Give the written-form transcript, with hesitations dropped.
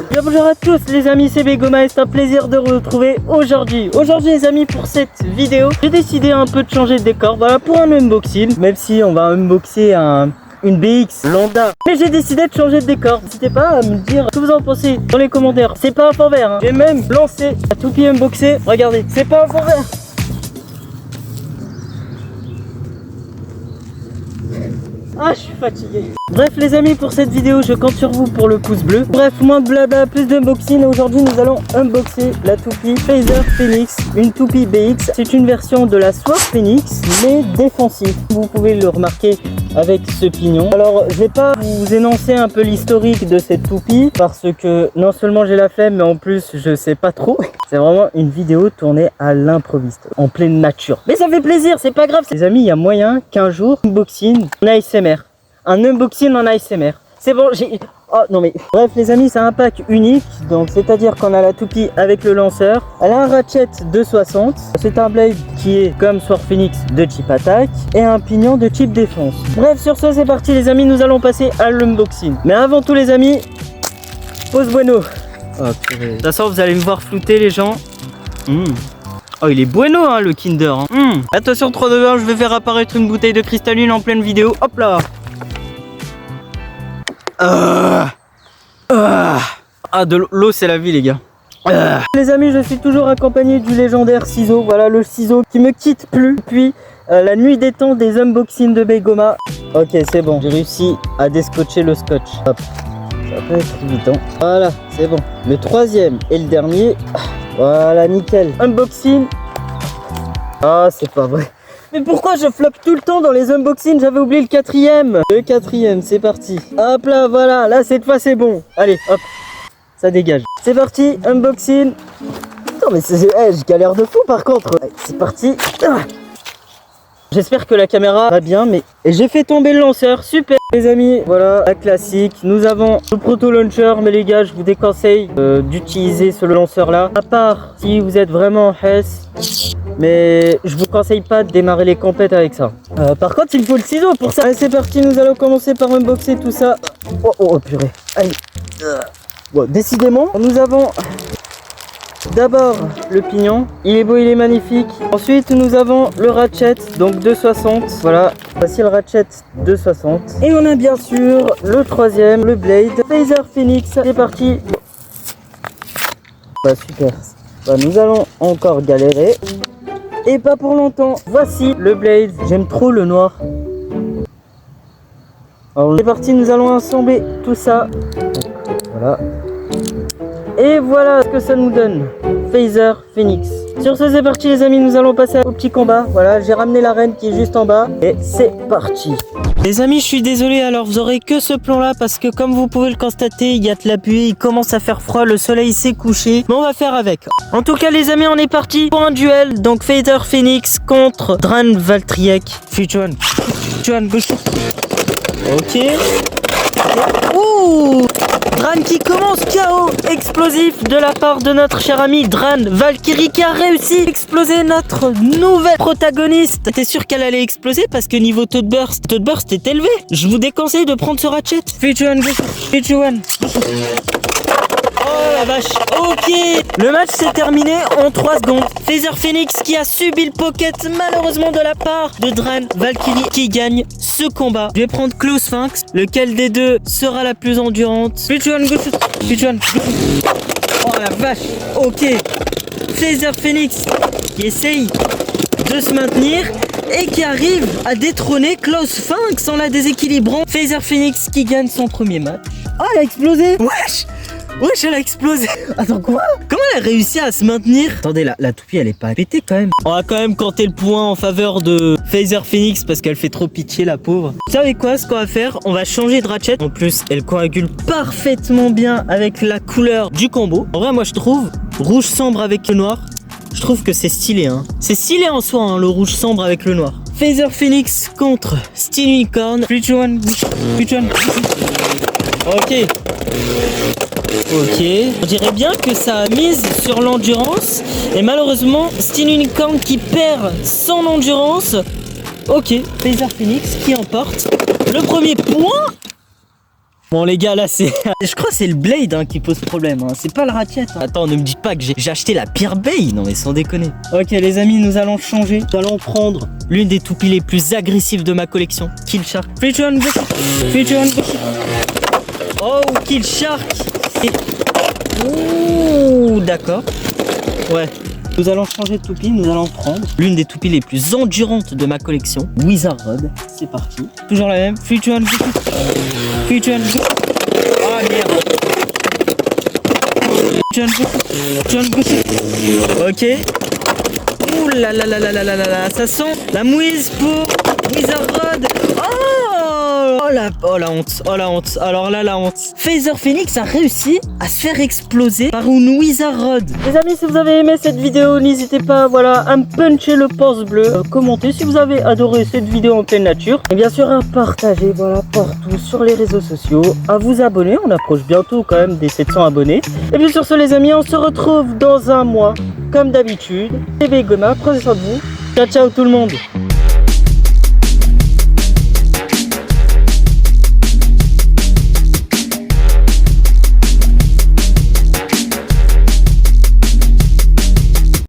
Bien, bonjour à tous les amis, c'est Begoma et c'est un plaisir de vous retrouver aujourd'hui. Aujourd'hui les amis, pour cette vidéo, j'ai décidé un peu de changer de décor. Voilà, pour un unboxing, même si on va unboxer une BX lambda. Mais j'ai décidé de changer de décor. N'hésitez pas à me dire ce que vous en pensez dans les commentaires. C'est pas un fond vert, hein. J'ai même lancé la toupie unboxée. Regardez, c'est pas un fond vert. Ah, je suis fatigué. Bref les amis, pour cette vidéo, je compte sur vous pour le pouce bleu. Bref, moins de blabla, plus d'unboxing. Aujourd'hui, nous allons unboxer la toupie Phaser Phoenix, une toupie BX. C'est une version de la Sword Phoenix, mais défensive. Vous pouvez le remarquer avec ce pignon. Alors, je vais pas vous énoncer un peu l'historique de cette toupie, parce que non seulement j'ai la flemme, mais en plus, je sais pas trop. C'est vraiment une vidéo tournée à l'improviste, en pleine nature. Mais ça fait plaisir, c'est pas grave. Les amis, il y a moyen qu'un jour, unboxing en ASMR. Un unboxing en ASMR. C'est bon, j'ai... Oh non mais... Bref les amis, c'est un pack unique. Donc c'est-à-dire qu'on a la toupie avec le lanceur. Elle a un ratchet de 60. C'est un blade qui est comme Sword Phoenix de type attaque. Et un pignon de type défense. Bref, sur ce c'est parti les amis, nous allons passer à l'unboxing. Mais avant tout les amis, pause bueno. Oh, de toute façon vous allez me voir flouter les gens. Oh il est bueno hein, le Kinder hein. Attention 3, 2, 1, je vais faire apparaître une bouteille de cristalline en pleine vidéo. Hop là. Ah de l'eau c'est la vie les gars. Les amis, je suis toujours accompagné du légendaire ciseau. Voilà le ciseau qui me quitte plus depuis la nuit des temps des unboxings de Begoma. Ok c'est bon, j'ai réussi à descotcher le scotch. Hop. Ça peut être évident. Voilà, c'est bon. Le troisième et le dernier. Voilà, nickel. Unboxing. Ah, c'est pas vrai. Mais pourquoi je floppe tout le temps dans les unboxings? J'avais oublié le quatrième. Le quatrième, c'est parti. Hop là, voilà. Là, cette fois, c'est bon. Allez, hop. Ça dégage. C'est parti, unboxing. Non, mais c'est... je galère de fou, par contre. Allez, c'est parti. J'espère que la caméra va bien, mais j'ai fait tomber le lanceur, super les amis. Voilà, la classique, nous avons le proto launcher, mais les gars je vous déconseille d'utiliser ce lanceur là, à part si vous êtes vraiment hess, mais je vous conseille pas de démarrer les compètes avec ça. Par contre il faut le ciseau pour ça. Allez c'est parti, nous allons commencer par unboxer tout ça. Oh purée, allez. Bon, décidément, nous avons... D'abord le pignon, il est beau, il est magnifique. Ensuite nous avons le ratchet, donc 260. Voilà, voici le ratchet 260. Et on a bien sûr le troisième, le blade Phaser Phoenix. C'est parti. Bah super. Bah, nous allons encore galérer. Et pas pour longtemps. Voici le blade. J'aime trop le noir. Alors c'est parti, nous allons assembler tout ça. Voilà. Et voilà ce que ça nous donne, Phaser Phoenix. Sur ce c'est parti les amis, nous allons passer au petit combat. Voilà, j'ai ramené la reine qui est juste en bas. Et c'est parti. Les amis, je suis désolé, alors vous aurez que ce plan là parce que comme vous pouvez le constater, il y a de la pluie, il commence à faire froid, le soleil s'est couché. Mais on va faire avec. En tout cas les amis, on est parti pour un duel. Donc Phaser Phoenix contre Dran Valtryek. Futuan, gauche. Ok. Ouh, Dran qui commence KO explosif de la part de notre cher ami Dran Valkyrie qui a réussi à exploser notre nouvelle protagoniste. T'es sûr qu'elle allait exploser parce que niveau taux de burst est élevé. Je vous déconseille de prendre ce ratchet. Futuan. Oh la vache, ok. Le match s'est terminé en 3 secondes. Phaser Phoenix qui a subi le pocket malheureusement de la part de Dran Valkyrie qui gagne ce combat. Je vais prendre Klaus Sphinx. Lequel des deux sera la plus endurante? Futuan. Oh la vache, ok. Phaser Phoenix qui essaye de se maintenir et qui arrive à détrôner Klaus Sphinx en la déséquilibrant. Phaser Phoenix qui gagne son premier match. Oh, elle a explosé. Wesh, elle a explosé. Attends, quoi? Comment elle a réussi à se maintenir? Attendez, la toupie, elle est pas pétée quand même. On va quand même compter le point en faveur de Phaser Phoenix parce qu'elle fait trop pitié, la pauvre. Vous savez quoi, ce qu'on va faire? On va changer de ratchet. En plus, elle coagule parfaitement bien avec la couleur du combo. En vrai, moi, je trouve rouge sombre avec le noir. Je trouve que c'est stylé, hein. C'est stylé en soi, hein, le rouge sombre avec le noir. Phaser Phoenix contre Steel Unicorn. Futuan. Ok. On dirait bien que ça mise sur l'endurance. Et malheureusement, Steel Unicorn qui perd son endurance. Ok, Phaser Phoenix qui emporte le premier point. Bon les gars, là c'est... Je crois que c'est le blade hein, qui pose problème, hein. C'est pas la raquette. Hein. Attends, ne me dites pas que j'ai acheté la pire baie. Non mais sans déconner. Ok les amis, nous allons changer. Nous allons prendre l'une des toupies les plus agressives de ma collection. Kill Shark. Feature and Bush. Feature and Bush. Oh, Kill Shark. Et... Ouh, d'accord. Ouais. Nous allons changer de toupie, nous allons prendre l'une des toupies les plus endurantes de ma collection, Wizard Rod. C'est parti. Toujours la même. Feature and Bush. Feature and Bush. Ah merde. Feature and Bush. Ok. Ouh là là là là là là là là. Ça sent la mouise pour Wizard Rod. Oh la honte, oh la honte, alors là la honte. Phaser Phoenix a réussi à se faire exploser par une Wizard Rod. Les amis, si vous avez aimé cette vidéo, n'hésitez pas voilà, à me puncher le pouce bleu, commentez si vous avez adoré cette vidéo en pleine nature. Et bien sûr à partager voilà, partout sur les réseaux sociaux, à vous abonner, on approche bientôt quand même des 700 abonnés. Et bien sur ce les amis, on se retrouve dans un mois, comme d'habitude. Bébé Goma, prenez soin de vous. Ciao ciao tout le monde.